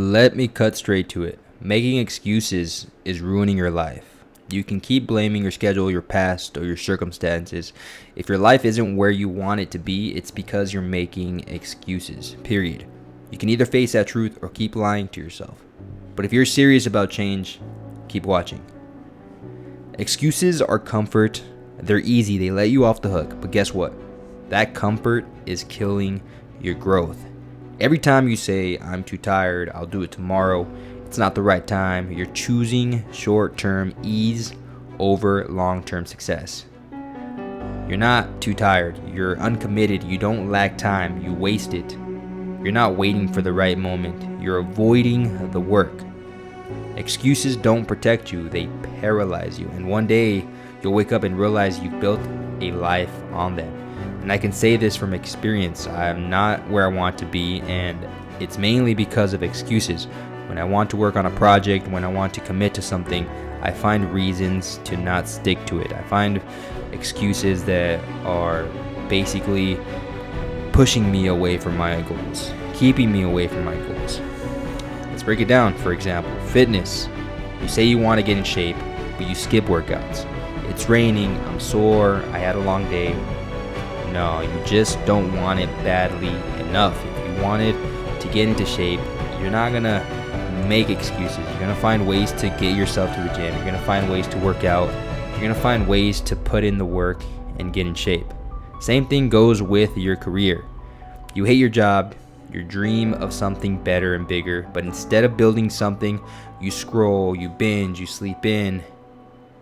Let me cut straight to it. Making excuses is ruining your life. You can keep blaming your schedule, your past, or your circumstances. If your life isn't where you want it to be, it's because you're making excuses, period. You can either face that truth or keep lying to yourself. But if you're serious about change, keep watching. Excuses are comfort. They're easy. They let you off the hook. But guess what? That comfort is killing your growth. Every time you say, I'm too tired, I'll do it tomorrow, it's not the right time, you're choosing short-term ease over long-term success. You're not too tired. You're uncommitted. You don't lack time. You waste it. You're not waiting for the right moment. You're avoiding the work. Excuses don't protect you. They paralyze you. And one day, you'll wake up and realize you've built a life on them. And I can say this from experience. I'm not where I want to be, and it's mainly because of excuses. When I want to work on a project, when I want to commit to something, I find reasons to not stick to it. I find excuses that are basically pushing me away from my goals, keeping me away from my goals. Let's break it down. For example, fitness. You say you want to get in shape, but you skip workouts. It's raining, I'm sore, I had a long day. No, you just don't want it badly enough. If you wanted to get into shape, you're not gonna make excuses. You're gonna find ways to get yourself to the gym. You're gonna find ways to work out. You're gonna find ways to put in the work and get in shape. Same thing goes with your career. You hate your job, you dream of something better and bigger, but instead of building something, you scroll, you binge, you sleep in.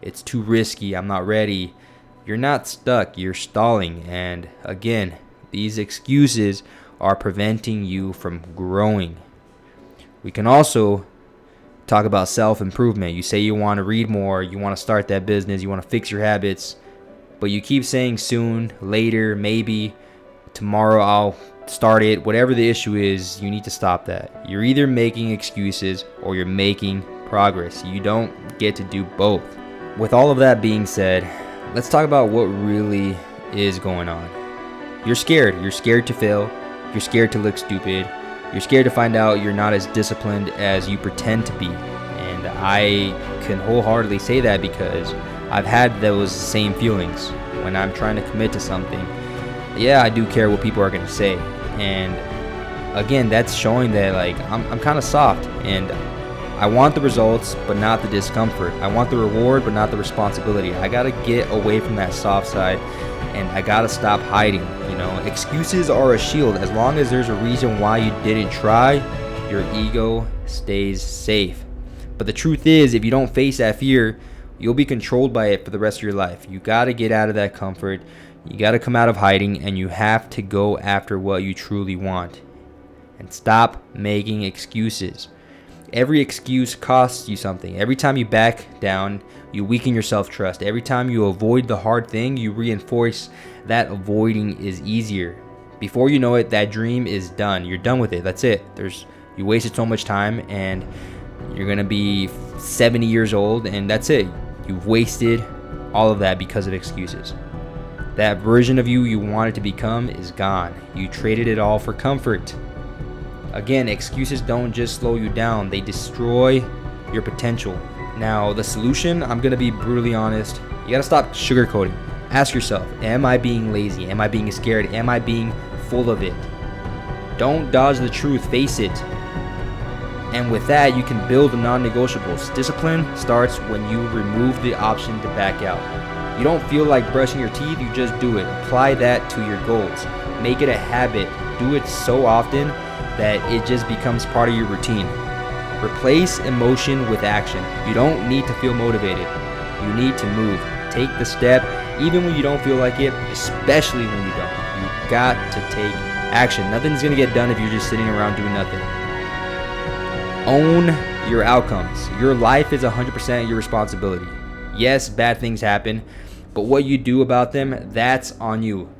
It's too risky, I'm not ready. You're not stuck, you're stalling. And again, these excuses are preventing you from growing. We can also talk about self-improvement. You say you want to read more, you want to start that business, you want to fix your habits, but you keep saying soon, later, maybe, tomorrow I'll start it. Whatever the issue is, you need to stop that. You're either making excuses or you're making progress. You don't get to do both. With all of that being said, let's talk about what really is going on. You're scared. You're scared to fail. You're scared to look stupid. You're scared to find out you're not as disciplined as you pretend to be. And I can wholeheartedly say that because I've had those same feelings when I'm trying to commit to something. Yeah, I do care what people are going to say. And again, that's showing that like I'm kind of soft and I want the results, but not the discomfort. I want the reward, but not the responsibility. I got to get away from that soft side and I got to stop hiding. Excuses are a shield. As long as there's a reason why you didn't try, your ego stays safe. But the truth is, if you don't face that fear, you'll be controlled by it for the rest of your life. You got to get out of that comfort. You got to come out of hiding and you have to go after what you truly want. And stop making excuses. Every excuse costs you something. Every time you back down, you weaken your self-trust. Every time you avoid the hard thing, you reinforce that avoiding is easier. Before you know it, that dream is done. You're done with it. That's it. You wasted so much time and you're going to be 70 years old and that's it. You've wasted all of that because of excuses. That version of you wanted to become is gone. You traded it all for comfort. Again, excuses don't just slow you down, they destroy your potential. Now, the solution, I'm going to be brutally honest, you got to stop sugarcoating. Ask yourself, am I being lazy? Am I being scared? Am I being full of it? Don't dodge the truth, face it. And with that, you can build the non-negotiables. Discipline starts when you remove the option to back out. You don't feel like brushing your teeth, you just do it. Apply that to your goals. Make it a habit. Do it so often that it just becomes part of your routine. Replace emotion with action. You don't need to feel motivated. You need to move. Take the step, even when you don't feel like it, especially when you don't. You got to take action. Nothing's gonna get done if you're just sitting around doing nothing. Own your outcomes. Your life is 100% your responsibility. Yes, bad things happen, but what you do about them, that's on you.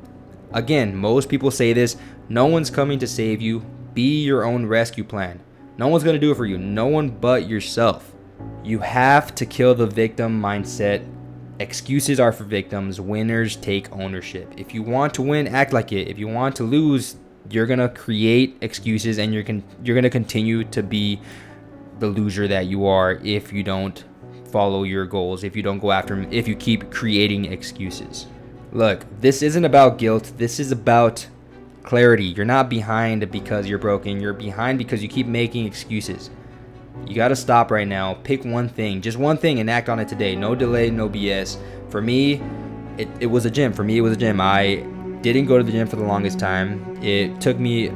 Again, most people say this, no one's coming to save you. Be your own rescue plan. No one's going to do it for you. No one but yourself. You have to kill the victim mindset. Excuses are for victims. Winners take ownership. If you want to win, act like it. If you want to lose, you're gonna create excuses, and you're gonna continue to be the loser that you are if you don't follow your goals, if you don't go after them, if you keep creating excuses. Look, this isn't about guilt. This is about clarity. You're not behind because you're broken. You're behind because you keep making excuses. You got to stop right now. Pick one thing, just one thing, and act on it today. No delay, no BS. For me, it was a gym. For me, it was a gym. I didn't go to the gym for the longest time. It took me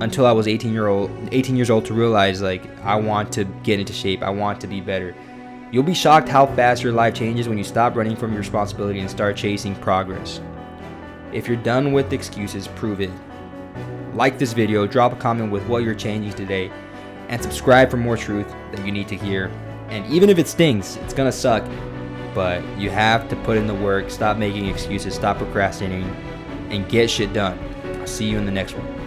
until I was 18 years old to realize, like, I want to get into shape. I want to be better. You'll be shocked how fast your life changes when you stop running from your responsibility and start chasing progress. If you're done with excuses, prove it. Like this video, drop a comment with what you're changing today, and subscribe for more truth that you need to hear. And even if it stings, it's gonna suck, but you have to put in the work. Stop making excuses, stop procrastinating, and get shit done. I'll see you in the next one.